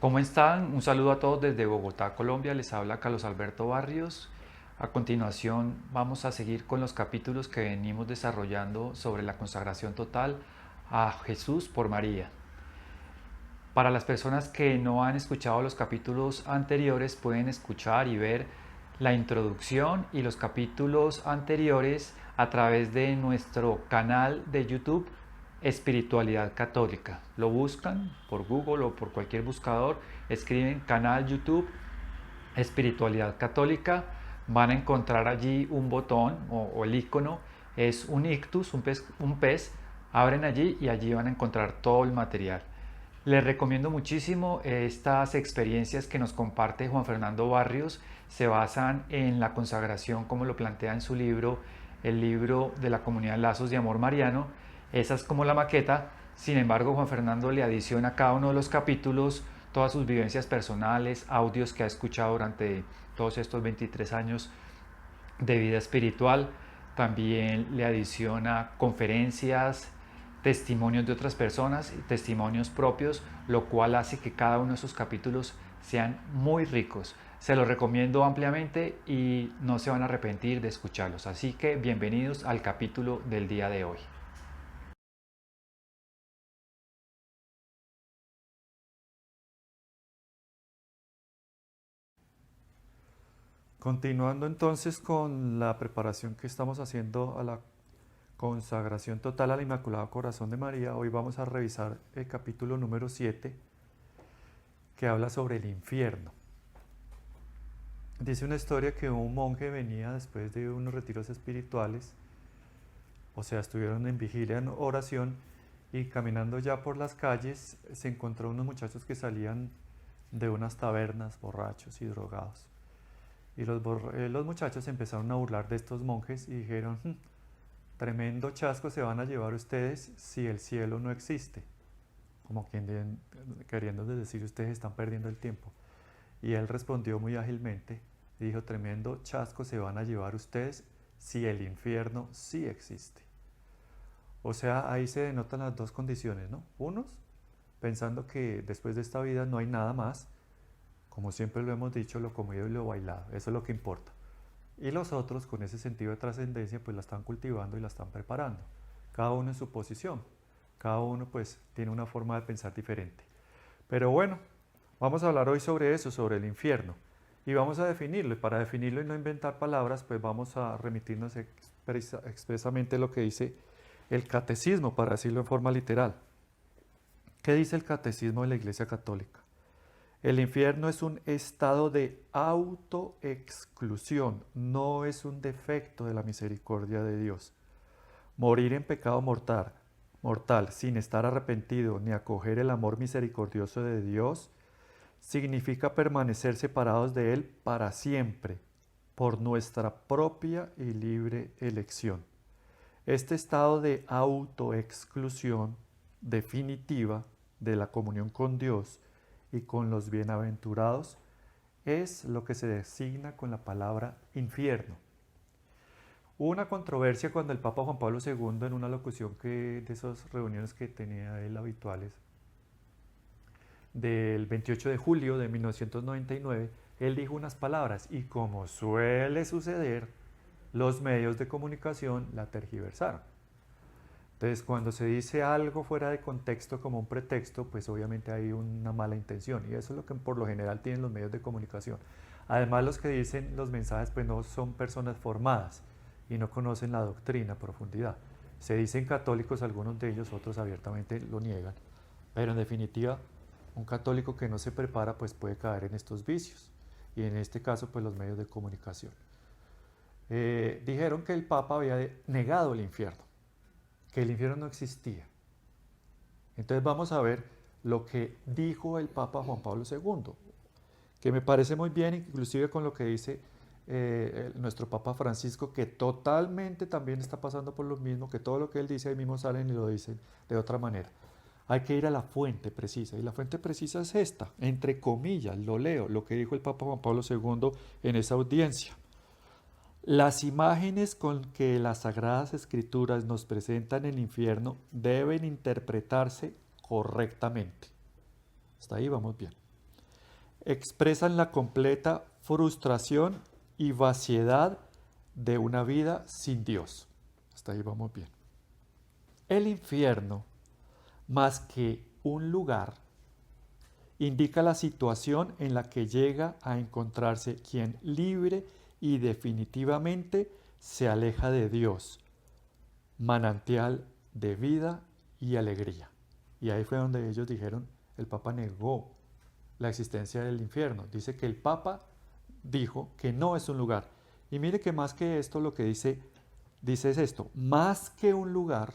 ¿Cómo están? Un saludo a todos desde Bogotá, Colombia. Les habla Carlos Alberto Barrios. A continuación vamos a seguir con los capítulos que venimos desarrollando sobre la consagración total a Jesús por María. Para las personas que no han escuchado los capítulos anteriores, pueden escuchar y ver la introducción y los capítulos anteriores a través de nuestro canal de YouTube Espiritualidad Católica. Lo buscan por Google o por cualquier buscador, escriben canal YouTube Espiritualidad Católica, van a encontrar allí un botón o el icono, es un ictus, un pez, abren allí y allí van a encontrar todo el material. Les recomiendo muchísimo estas experiencias que nos comparte Juan Fernando Barrios. Se basan en la consagración, como lo plantea en su libro, el libro de la comunidad Lazos de Amor Mariano. Esa es como la maqueta. Sin embargo, Juan Fernando le adiciona a cada uno de los capítulos todas sus vivencias personales, audios que ha escuchado durante todos estos 23 años de vida espiritual. También le adiciona conferencias, testimonios de otras personas y testimonios propios, lo cual hace que cada uno de sus capítulos sean muy ricos. Se los recomiendo ampliamente y no se van a arrepentir de escucharlos. Así que bienvenidos al capítulo del día de hoy. Continuando entonces con la preparación que estamos haciendo a la consagración total al Inmaculado Corazón de María, hoy vamos a revisar el capítulo número 7 que habla sobre el infierno. Dice una historia que un monje venía después de unos retiros espirituales, o sea, estuvieron en vigilia, en oración, y caminando ya por las calles se encontró unos muchachos que salían de unas tabernas borrachos y drogados. Y los muchachos empezaron a burlar de estos monjes y dijeron, tremendo chasco se van a llevar ustedes si el cielo no existe. Como queriendo decir, ustedes están perdiendo el tiempo. Y él respondió muy ágilmente, dijo, tremendo chasco se van a llevar ustedes si el infierno sí existe. O sea, ahí se denotan las dos condiciones, ¿no? Unos, pensando que después de esta vida no hay nada más, como siempre lo hemos dicho, lo comido y lo bailado, eso es lo que importa. Y los otros, con ese sentido de trascendencia, pues la están cultivando y la están preparando. Cada uno en su posición. Cada uno pues tiene una forma de pensar diferente. Pero bueno, vamos a hablar hoy sobre eso, sobre el infierno. Y vamos a definirlo. Y para definirlo y no inventar palabras, pues vamos a remitirnos expresamente a lo que dice el catecismo, para decirlo en forma literal. ¿Qué dice el catecismo de la Iglesia Católica? El infierno es un estado de autoexclusión, no es un defecto de la misericordia de Dios. Morir en pecado mortal sin estar arrepentido ni acoger el amor misericordioso de Dios significa permanecer separados de Él para siempre, por nuestra propia y libre elección. Este estado de autoexclusión definitiva de la comunión con Dios y con los bienaventurados es lo que se designa con la palabra infierno. Hubo una controversia cuando el Papa Juan Pablo II, en una locución de esas reuniones que tenía él habituales, del 28 de julio de 1999, él dijo unas palabras y, como suele suceder, los medios de comunicación la tergiversaron. Entonces, cuando se dice algo fuera de contexto como un pretexto, pues obviamente hay una mala intención, y eso es lo que por lo general tienen los medios de comunicación. Además, los que dicen los mensajes pues no son personas formadas y no conocen la doctrina a profundidad. Se dicen católicos algunos de ellos, otros abiertamente lo niegan, pero en definitiva un católico que no se prepara pues puede caer en estos vicios, y en este caso pues los medios de comunicación. Dijeron que el Papa había negado el infierno, que el infierno no existía. Entonces vamos a ver lo que dijo el Papa Juan Pablo II, que me parece muy bien, inclusive con lo que dice nuestro Papa Francisco, que totalmente también está pasando por lo mismo, que todo lo que él dice ahí mismo salen y lo dicen de otra manera. Hay que ir a la fuente precisa, y la fuente precisa es esta, entre comillas, lo leo, lo que dijo el Papa Juan Pablo II en esa audiencia. Las imágenes con que las Sagradas Escrituras nos presentan el infierno deben interpretarse correctamente. Hasta ahí vamos bien. expresan la completa frustración y vaciedad de una vida sin Dios. Hasta ahí vamos bien. El infierno, más que un lugar, indica la situación en la que llega a encontrarse quien libre y definitivamente se aleja de Dios, manantial de vida y alegría. Y ahí fue donde ellos dijeron, el Papa negó la existencia del infierno. Dice que el Papa dijo que no es un lugar. Y mire que más que esto lo que dice es esto, más que un lugar,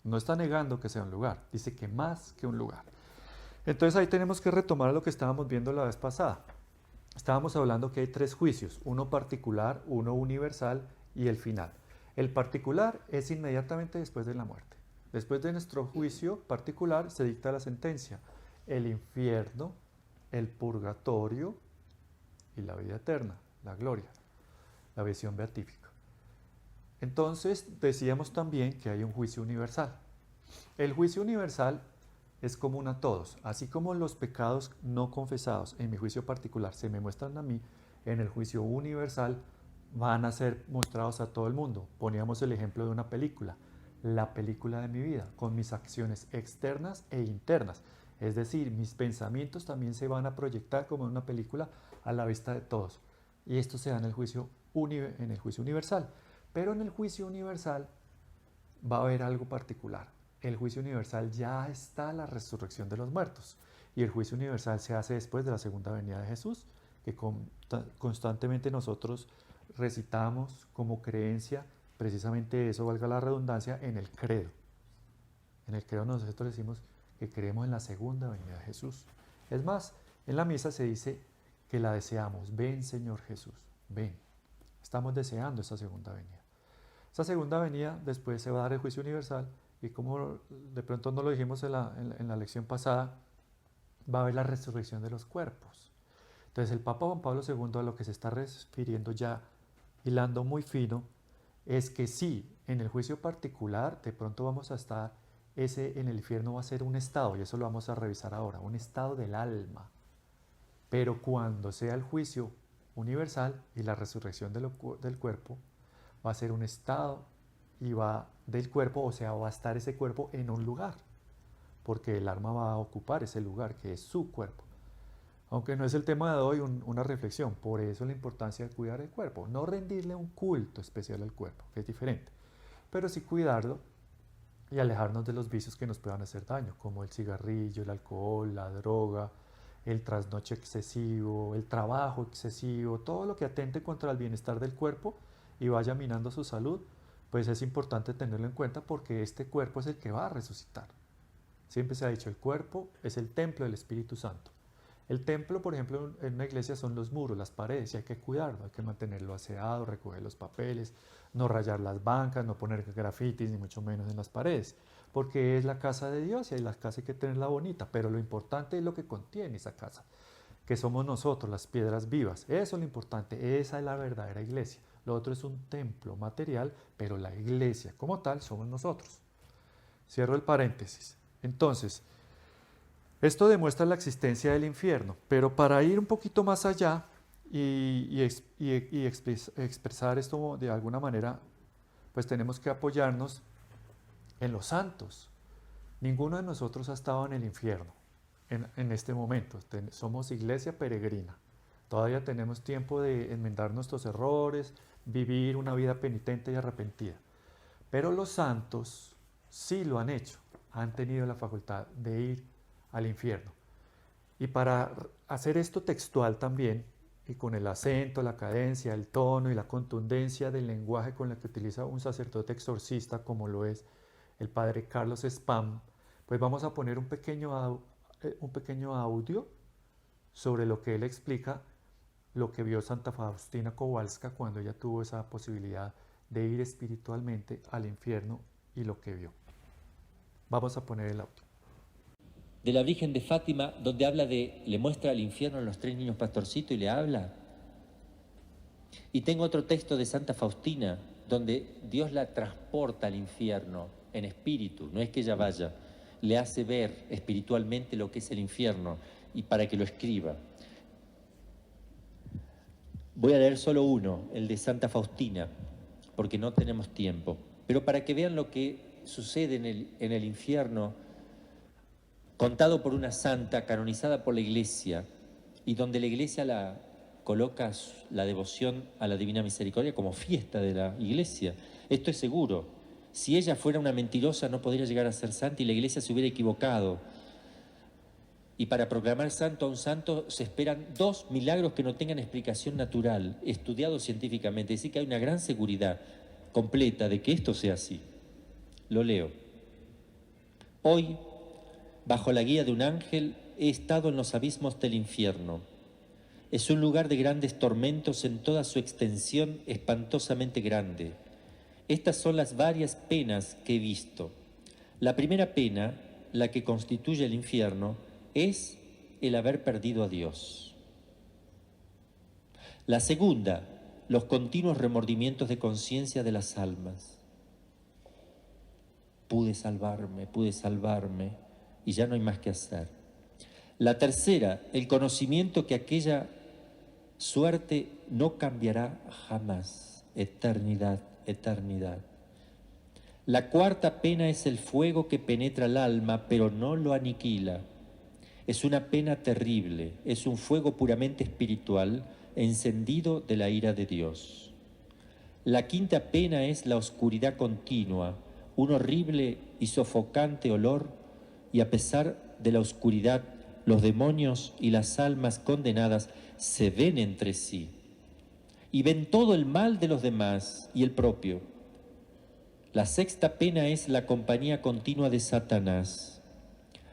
no está negando que sea un lugar, dice que más que un lugar. Entonces ahí tenemos que retomar lo que estábamos viendo la vez pasada. Estábamos hablando que hay 3 juicios, uno particular, uno universal y el final. El particular es inmediatamente después de la muerte. Después de nuestro juicio particular se dicta la sentencia, el infierno, el purgatorio y la vida eterna, la gloria, la visión beatífica. Entonces decíamos también que hay un juicio universal. El juicio universal es común a todos, así como los pecados no confesados en mi juicio particular se me muestran a mí, en el juicio universal van a ser mostrados a todo el mundo. Poníamos el ejemplo de una película, la película de mi vida, con mis acciones externas e internas. Es decir, mis pensamientos también se van a proyectar como en una película a la vista de todos. Y esto se da en el juicio universal. Pero en el juicio universal va a haber algo particular. El juicio universal ya está la resurrección de los muertos. Y el juicio universal se hace después de la segunda venida de Jesús, que constantemente nosotros recitamos como creencia, precisamente eso, valga la redundancia, en el credo. En el credo nosotros decimos que creemos en la segunda venida de Jesús. Es más, en la misa se dice que la deseamos. Ven, Señor Jesús, ven. Estamos deseando esa segunda venida. Esa segunda venida después se va a dar el juicio universal y como de pronto no lo dijimos en la lección pasada, va a haber la resurrección de los cuerpos. Entonces el Papa Juan Pablo II a lo que se está refiriendo ya, hilando muy fino, es que sí, en el juicio particular de pronto vamos a estar, en el infierno va a ser un estado, y eso lo vamos a revisar ahora, un estado del alma. Pero cuando sea el juicio universal y la resurrección del cuerpo, va a ser un estado y va del cuerpo, o sea, va a estar ese cuerpo en un lugar, porque el alma va a ocupar ese lugar que es su cuerpo. Aunque no es el tema de hoy, una reflexión, por eso la importancia de cuidar el cuerpo, no rendirle un culto especial al cuerpo, que es diferente, pero sí cuidarlo y alejarnos de los vicios que nos puedan hacer daño, como el cigarrillo, el alcohol, la droga, el trasnoche excesivo, el trabajo excesivo, todo lo que atente contra el bienestar del cuerpo y vaya minando su salud, pues es importante tenerlo en cuenta porque este cuerpo es el que va a resucitar. Siempre se ha dicho, el cuerpo es el templo del Espíritu Santo. El templo, por ejemplo, en una iglesia son los muros, las paredes, y hay que cuidarlo, hay que mantenerlo aseado, recoger los papeles, no rayar las bancas, no poner grafitis, ni mucho menos en las paredes, porque es la casa de Dios y la casa hay que tenerla bonita, pero lo importante es lo que contiene esa casa, que somos nosotros, las piedras vivas. Eso es lo importante, esa es la verdadera iglesia. Lo otro es un templo material, pero la iglesia como tal somos nosotros. Cierro el paréntesis. Entonces, esto demuestra la existencia del infierno, pero para ir un poquito más allá y expresar esto de alguna manera, pues tenemos que apoyarnos en los santos. Ninguno de nosotros ha estado en el infierno en este momento. Somos iglesia peregrina. Todavía tenemos tiempo de enmendar nuestros errores, vivir una vida penitente y arrepentida. Pero los santos sí lo han hecho, han tenido la facultad de ir al infierno. Y para hacer esto textual también, y con el acento, la cadencia, el tono y la contundencia del lenguaje con el que utiliza un sacerdote exorcista como lo es el padre Carlos Spam, pues vamos a poner un pequeño audio sobre lo que él explica, lo que vio Santa Faustina Kowalska cuando ella tuvo esa posibilidad de ir espiritualmente al infierno y lo que vio. Vamos a poner el audio. De la Virgen de Fátima, donde le muestra el infierno a los 3 niños pastorcitos y le habla. Y tengo otro texto de Santa Faustina, donde Dios la transporta al infierno en espíritu, no es que ella vaya, le hace ver espiritualmente lo que es el infierno y para que lo escriba. Voy a leer solo uno, el de Santa Faustina, porque no tenemos tiempo. Pero para que vean lo que sucede en el infierno, contado por una santa, canonizada por la Iglesia, y donde la Iglesia la coloca la devoción a la Divina Misericordia como fiesta de la Iglesia. Esto es seguro. Si ella fuera una mentirosa no podría llegar a ser santa y la Iglesia se hubiera equivocado. Y para proclamar santo a un santo se esperan 2 milagros que no tengan explicación natural, estudiados científicamente. Es decir, que hay una gran seguridad completa de que esto sea así. Lo leo. Hoy, bajo la guía de un ángel, he estado en los abismos del infierno. Es un lugar de grandes tormentos en toda su extensión espantosamente grande. Estas son las varias penas que he visto. La primera pena, la que constituye el infierno, es el haber perdido a Dios. La segunda, los continuos remordimientos de conciencia de las almas. Pude salvarme, y ya no hay más que hacer. La tercera, el conocimiento que aquella suerte no cambiará jamás, eternidad, eternidad. La cuarta pena es el fuego que penetra el alma, pero no lo aniquila. Es una pena terrible, es un fuego puramente espiritual, encendido de la ira de Dios. La quinta pena es la oscuridad continua, un horrible y sofocante olor, y a pesar de la oscuridad, los demonios y las almas condenadas se ven entre sí y ven todo el mal de los demás y el propio. La sexta pena es la compañía continua de Satanás.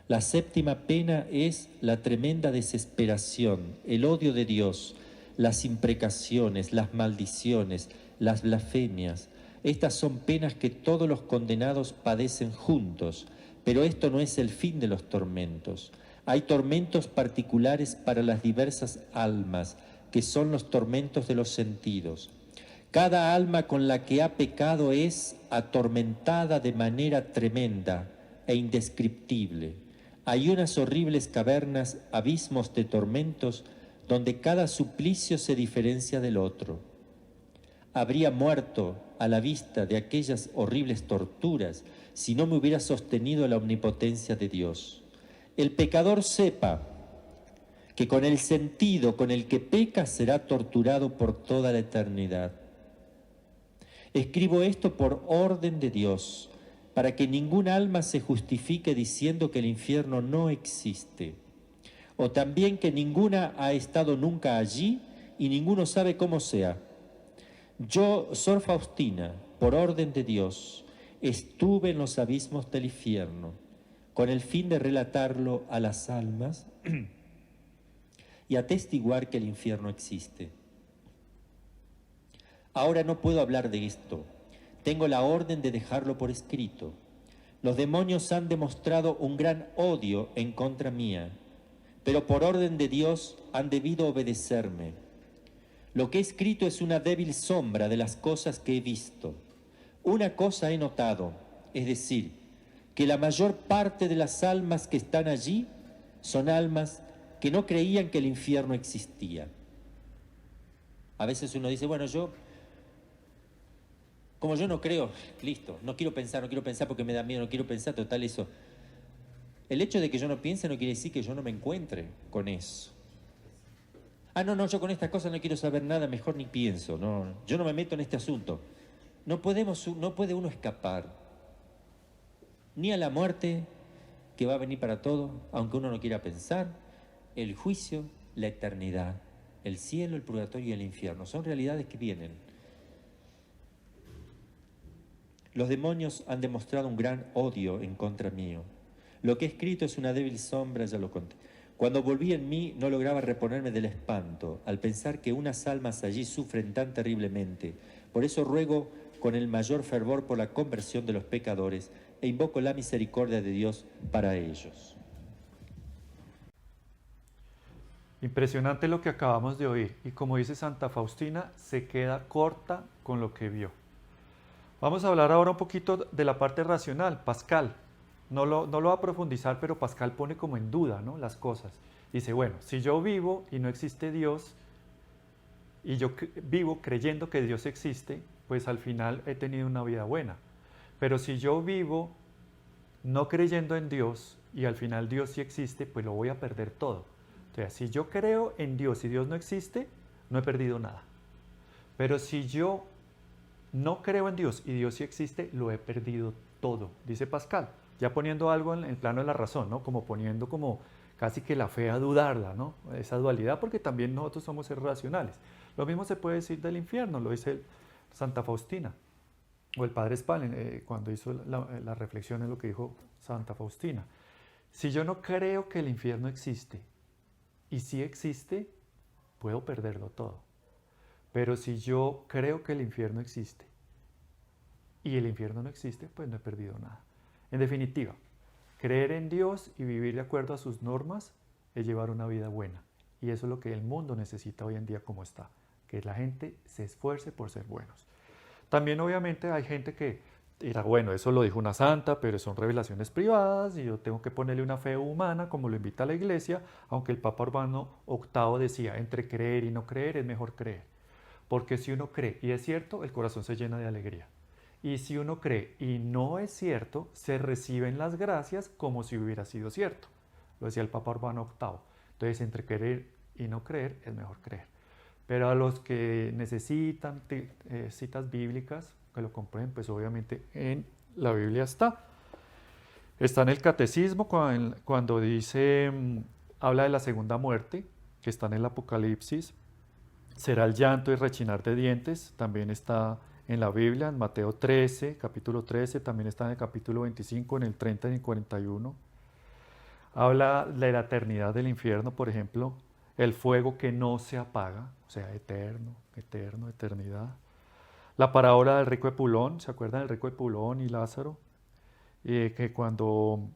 La séptima pena es la tremenda desesperación, el odio de Dios, las imprecaciones, las maldiciones, las blasfemias. Estas son penas que todos los condenados padecen juntos, pero esto no es el fin de los tormentos. Hay tormentos particulares para las diversas almas, que son los tormentos de los sentidos. Cada alma con la que ha pecado es atormentada de manera tremenda e indescriptible. Hay unas horribles cavernas, abismos de tormentos, donde cada suplicio se diferencia del otro. Habría muerto a la vista de aquellas horribles torturas si no me hubiera sostenido la omnipotencia de Dios. El pecador sepa que con el sentido con el que peca será torturado por toda la eternidad. Escribo esto por orden de Dios, para que ningún alma se justifique diciendo que el infierno no existe, o también que ninguna ha estado nunca allí y ninguno sabe cómo sea. Yo, Sor Faustina, por orden de Dios, estuve en los abismos del infierno, con el fin de relatarlo a las almas y atestiguar que el infierno existe. Ahora no puedo hablar de esto. Tengo la orden de dejarlo por escrito. Los demonios han demostrado un gran odio en contra mía, pero por orden de Dios han debido obedecerme. Lo que he escrito es una débil sombra de las cosas que he visto. Una cosa he notado, es decir, que la mayor parte de las almas que están allí son almas que no creían que el infierno existía. A veces uno dice, bueno, como yo no creo, listo, no quiero pensar porque me da miedo, no quiero pensar, total eso. El hecho de que yo no piense no quiere decir que yo no me encuentre con eso. No, yo con estas cosas no quiero saber nada, mejor ni pienso, no, yo no me meto en este asunto. No puede uno escapar ni a la muerte que va a venir para todo, aunque uno no quiera pensar, el juicio, la eternidad, el cielo, el purgatorio y el infierno, son realidades que vienen. Los demonios han demostrado un gran odio en contra mío. Lo que he escrito es una débil sombra, ya lo conté. Cuando volví en mí no lograba reponerme del espanto al pensar que unas almas allí sufren tan terriblemente. Por eso ruego con el mayor fervor por la conversión de los pecadores e invoco la misericordia de Dios para ellos. Impresionante lo que acabamos de oír, y como dice Santa Faustina, se queda corta con lo que vio. Vamos a hablar ahora un poquito de la parte racional. Pascal no lo va a profundizar, pero Pascal pone como en duda, ¿no?, las cosas. Dice, bueno, si yo vivo y no existe Dios, y yo vivo creyendo que Dios existe, pues al final he tenido una vida buena. Pero si yo vivo no creyendo en Dios y al final Dios sí existe, pues lo voy a perder todo. Entonces, si yo creo en Dios y Dios no existe, no he perdido nada. Pero si yo no creo en Dios y Dios sí existe, lo he perdido todo, dice Pascal, ya poniendo algo en el plano de la razón, ¿no? Como poniendo como casi que la fe a dudarla, ¿no? Esa dualidad, porque también nosotros somos seres racionales. Lo mismo se puede decir del infierno, lo dice Santa Faustina, o el Padre Spalen, cuando hizo la reflexión en lo que dijo Santa Faustina. Si yo no creo que el infierno existe, y si existe, puedo perderlo todo. Pero si yo creo que el infierno existe y el infierno no existe, pues no he perdido nada. En definitiva, creer en Dios y vivir de acuerdo a sus normas es llevar una vida buena. Y eso es lo que el mundo necesita hoy en día como está, que la gente se esfuerce por ser buenos. También obviamente hay gente que dirá, bueno, eso lo dijo una santa, pero son revelaciones privadas y yo tengo que ponerle una fe humana como lo invita la Iglesia, aunque el Papa Urbano VIII decía, entre creer y no creer es mejor creer. Porque si uno cree y es cierto, el corazón se llena de alegría. Y si uno cree y no es cierto, se reciben las gracias como si hubiera sido cierto. Lo decía el Papa Urbano VIII. Entonces, entre creer y no creer, es mejor creer. Pero a los que necesitan citas bíblicas, que lo comprueben, pues obviamente en la Biblia está. Está en el Catecismo cuando dice, habla de la segunda muerte, que está en el Apocalipsis. Será el llanto y rechinar de dientes, también está en la Biblia, en Mateo 13, capítulo 13, también está en el capítulo 25, en el 30 y en el 41. Habla de la eternidad del infierno, por ejemplo, el fuego que no se apaga, o sea, eterno, eterno, eternidad. La parábola del rico Epulón, ¿se acuerdan del rico Epulón y Lázaro? Que cuando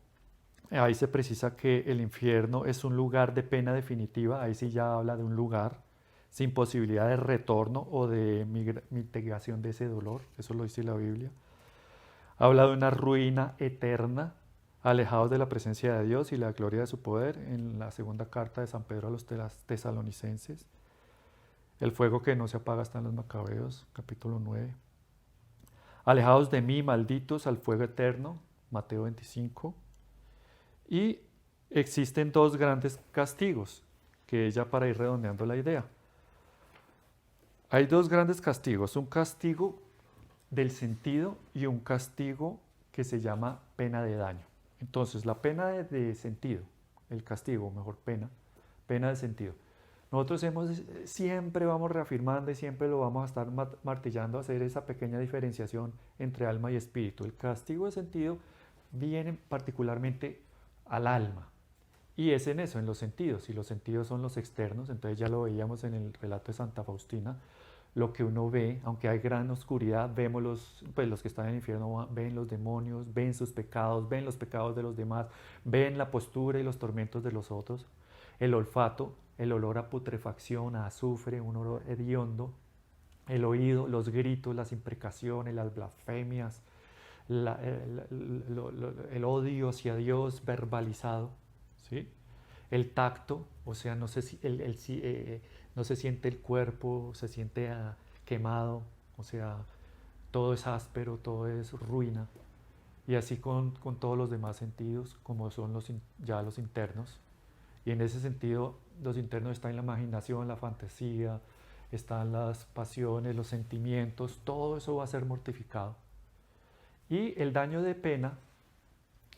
ahí se precisa que el infierno es un lugar de pena definitiva, ahí sí ya habla de un lugar sin posibilidad de retorno o de mitigación de ese dolor, eso lo dice la Biblia. Habla de una ruina eterna, alejados de la presencia de Dios y la gloria de su poder, en la segunda carta de San Pedro a los tesalonicenses. El fuego que no se apaga está en los Macabeos, capítulo 9. Alejados de mí, malditos, al fuego eterno, Mateo 25. Y existen dos grandes castigos, que es ya para ir redondeando la idea. Hay dos grandes castigos, un castigo del sentido y un castigo que se llama pena de daño. Entonces, la pena de sentido, el castigo, mejor pena de sentido. Nosotros siempre vamos reafirmando y siempre lo vamos a estar martillando, hacer esa pequeña diferenciación entre alma y espíritu. El castigo de sentido viene particularmente al alma. Y es en eso, en los sentidos, y los sentidos son los externos, entonces ya lo veíamos en el relato de Santa Faustina, lo que uno ve, aunque hay gran oscuridad, vemos los que están en el infierno, ven los demonios, ven sus pecados, ven los pecados de los demás, ven la postura y los tormentos de los otros, el olfato, el olor a putrefacción, a azufre, un olor hediondo, el oído, los gritos, las imprecaciones, las blasfemias, el odio hacia Dios verbalizado, ¿sí? El tacto, o sea, no se siente el cuerpo, se siente quemado, o sea, todo es áspero, todo es ruina. Y así con todos los demás sentidos, como son ya los internos. Y en ese sentido, los internos están en la imaginación, la fantasía, están las pasiones, los sentimientos, todo eso va a ser mortificado. Y el daño de pena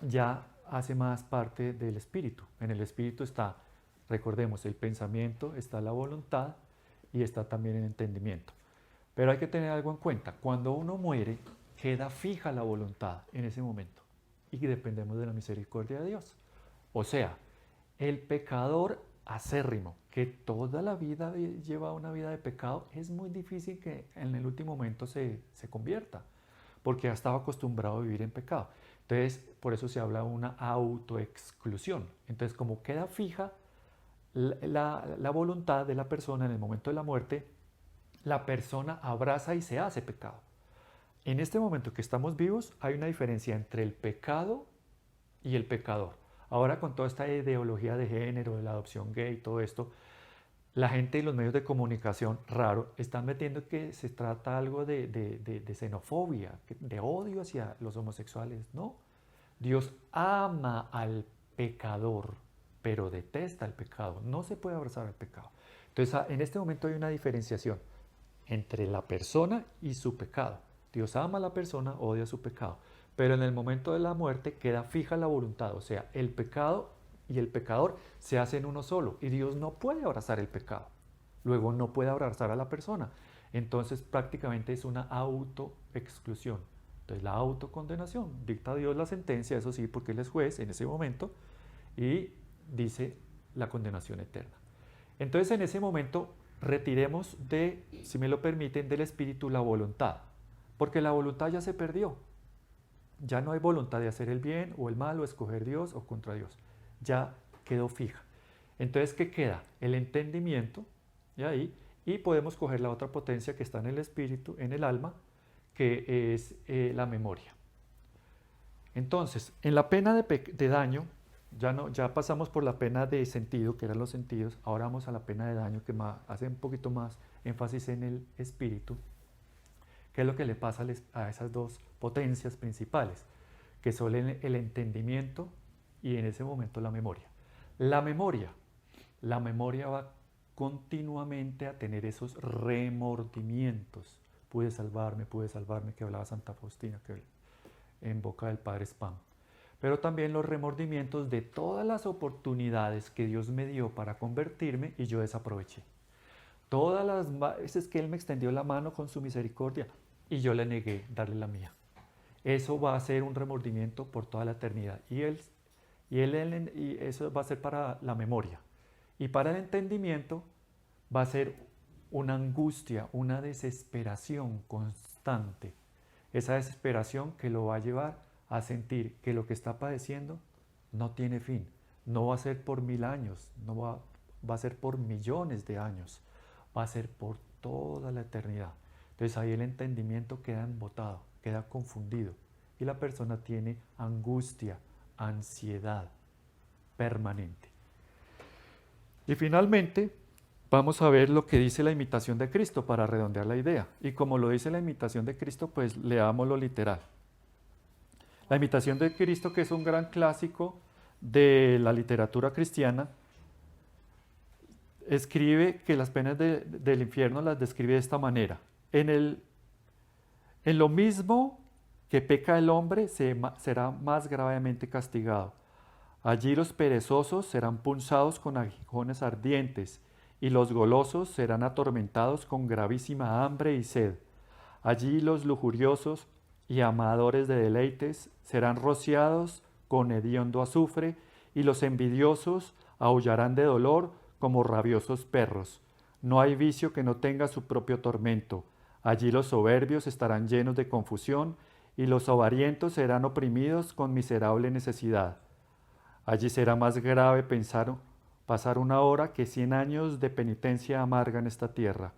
ya hace más parte del espíritu. En el espíritu está, recordemos, el pensamiento, está la voluntad y está también el entendimiento. Pero hay que tener algo en cuenta. Cuando uno muere, queda fija la voluntad en ese momento y dependemos de la misericordia de Dios. O sea, el pecador acérrimo, que toda la vida lleva una vida de pecado, es muy difícil que en el último momento se convierta, porque ya estaba acostumbrado a vivir en pecado. Entonces, por eso se habla de una autoexclusión. Entonces, como queda fija la voluntad de la persona en el momento de la muerte, la persona abraza y se hace pecado. En este momento que estamos vivos, hay una diferencia entre el pecado y el pecador. Ahora con toda esta ideología de género, de la adopción gay y todo esto, la gente y los medios de comunicación, raro, están metiendo que se trata algo de xenofobia, de odio hacia los homosexuales. No, Dios ama al pecador, pero detesta el pecado. No se puede abrazar al pecado. Entonces, en este momento hay una diferenciación entre la persona y su pecado. Dios ama a la persona, odia su pecado. Pero en el momento de la muerte queda fija la voluntad. O sea, el pecado y el pecador se hacen uno solo. Y Dios no puede abrazar el pecado. Luego no puede abrazar a la persona. Entonces prácticamente es una autoexclusión. Entonces la autocondenación. Dicta Dios la sentencia, eso sí, porque Él es juez en ese momento. Y dice la condenación eterna. Entonces en ese momento retiremos si me lo permiten, del espíritu la voluntad. Porque la voluntad ya se perdió. Ya no hay voluntad de hacer el bien o el mal, o escoger Dios o contra Dios. Ya quedó fija. Entonces, ¿qué queda? El entendimiento, y podemos coger la otra potencia que está en el espíritu, en el alma, que es la memoria. Entonces, en la pena de daño, ya pasamos por la pena de sentido, que eran los sentidos, ahora vamos a la pena de daño, que hace un poquito más énfasis en el espíritu. ¿Qué es lo que le pasa a esas dos potencias principales? Que son el entendimiento y en ese momento la memoria. La memoria va continuamente a tener esos remordimientos. Pude salvarme, que hablaba Santa Faustina, que en boca del Padre Spam. Pero también los remordimientos de todas las oportunidades que Dios me dio para convertirme y yo desaproveché. Todas las veces que Él me extendió la mano con su misericordia y yo le negué darle la mía. Eso va a ser un remordimiento por toda la eternidad. Y eso va a ser para la memoria. Y para el entendimiento va a ser una angustia, una desesperación constante. Esa desesperación que lo va a llevar a sentir que lo que está padeciendo no tiene fin. No va a ser por 1000 años, no va a ser por millones de años. Va a ser por toda la eternidad. Entonces ahí el entendimiento queda embotado, queda confundido. Y la persona tiene angustia, ansiedad permanente. Y finalmente vamos a ver lo que dice la imitación de Cristo para redondear la idea. Y como lo dice la imitación de Cristo, pues leamos lo literal. La imitación de Cristo, que es un gran clásico de la literatura cristiana, escribe que las penas del infierno las describe de esta manera. En lo mismo que peca el hombre, será más gravemente castigado. Allí los perezosos serán punzados con aguijones ardientes, y los golosos serán atormentados con gravísima hambre y sed. Allí los lujuriosos y amadores de deleites serán rociados con hediondo azufre, y los envidiosos aullarán de dolor como rabiosos perros. No hay vicio que no tenga su propio tormento. Allí los soberbios estarán llenos de confusión, y los avarientos serán oprimidos con miserable necesidad. Allí será más grave pasar una hora que 100 años de penitencia amarga en esta tierra.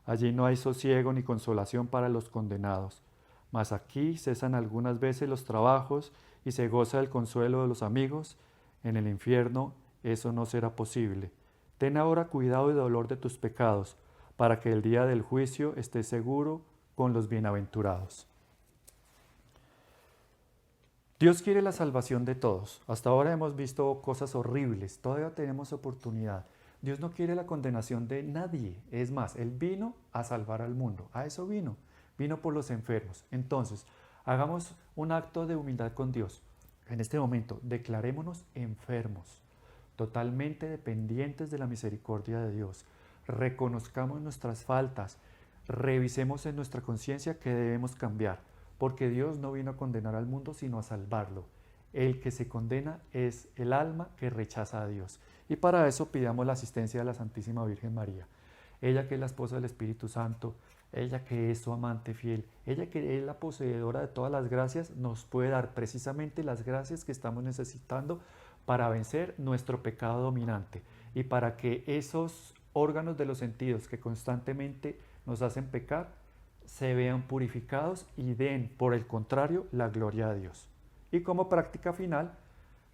Allí no hay sosiego ni consolación para los condenados. Mas aquí cesan algunas veces los trabajos y se goza el consuelo de los amigos. En el infierno eso no será posible. Ten ahora cuidado y dolor de tus pecados, para que el día del juicio estés seguro con los bienaventurados. Dios quiere la salvación de todos. Hasta ahora hemos visto cosas horribles, todavía tenemos oportunidad. Dios no quiere la condenación de nadie. Es más, Él vino a salvar al mundo. A eso vino por los enfermos. Entonces, hagamos un acto de humildad con Dios. En este momento, declarémonos enfermos, totalmente dependientes de la misericordia de Dios. Reconozcamos nuestras faltas, revisemos en nuestra conciencia que debemos cambiar, porque Dios no vino a condenar al mundo, sino a salvarlo. El que se condena es el alma que rechaza a Dios. Y para eso pidamos la asistencia de la Santísima Virgen María. Ella que es la esposa del Espíritu Santo, ella que es su amante fiel, ella que es la poseedora de todas las gracias, nos puede dar precisamente las gracias que estamos necesitando para vencer nuestro pecado dominante y para que esos órganos de los sentidos que constantemente nos hacen pecar se vean purificados y den, por el contrario, la gloria a Dios. Y como práctica final,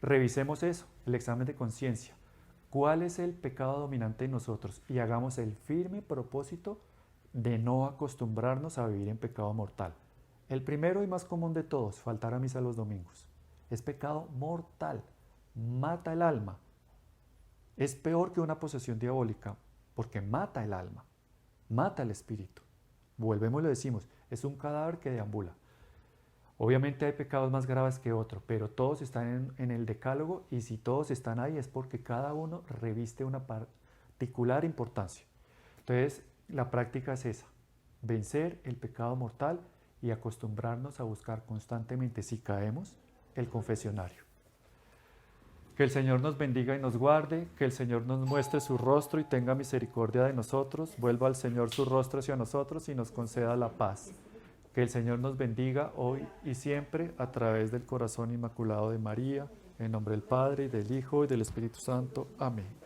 revisemos eso, el examen de conciencia. cuál es el pecado dominante en nosotros y hagamos el firme propósito de no acostumbrarnos a vivir en pecado mortal. El primero y más común de todos, faltar a misa los domingos. Es pecado mortal, mata el alma. Es peor que una posesión diabólica porque mata el alma, mata el espíritu. Volvemos y lo decimos, es un cadáver que deambula. Obviamente hay pecados más graves que otros, pero todos están en el decálogo y si todos están ahí es porque cada uno reviste una particular importancia. Entonces, la práctica es esa, vencer el pecado mortal y acostumbrarnos a buscar constantemente, si caemos, el confesionario. Que el Señor nos bendiga y nos guarde, que el Señor nos muestre su rostro y tenga misericordia de nosotros, vuelva al Señor su rostro hacia nosotros y nos conceda la paz. Que el Señor nos bendiga hoy y siempre a través del corazón inmaculado de María, en nombre del Padre, y del Hijo, y del Espíritu Santo. Amén.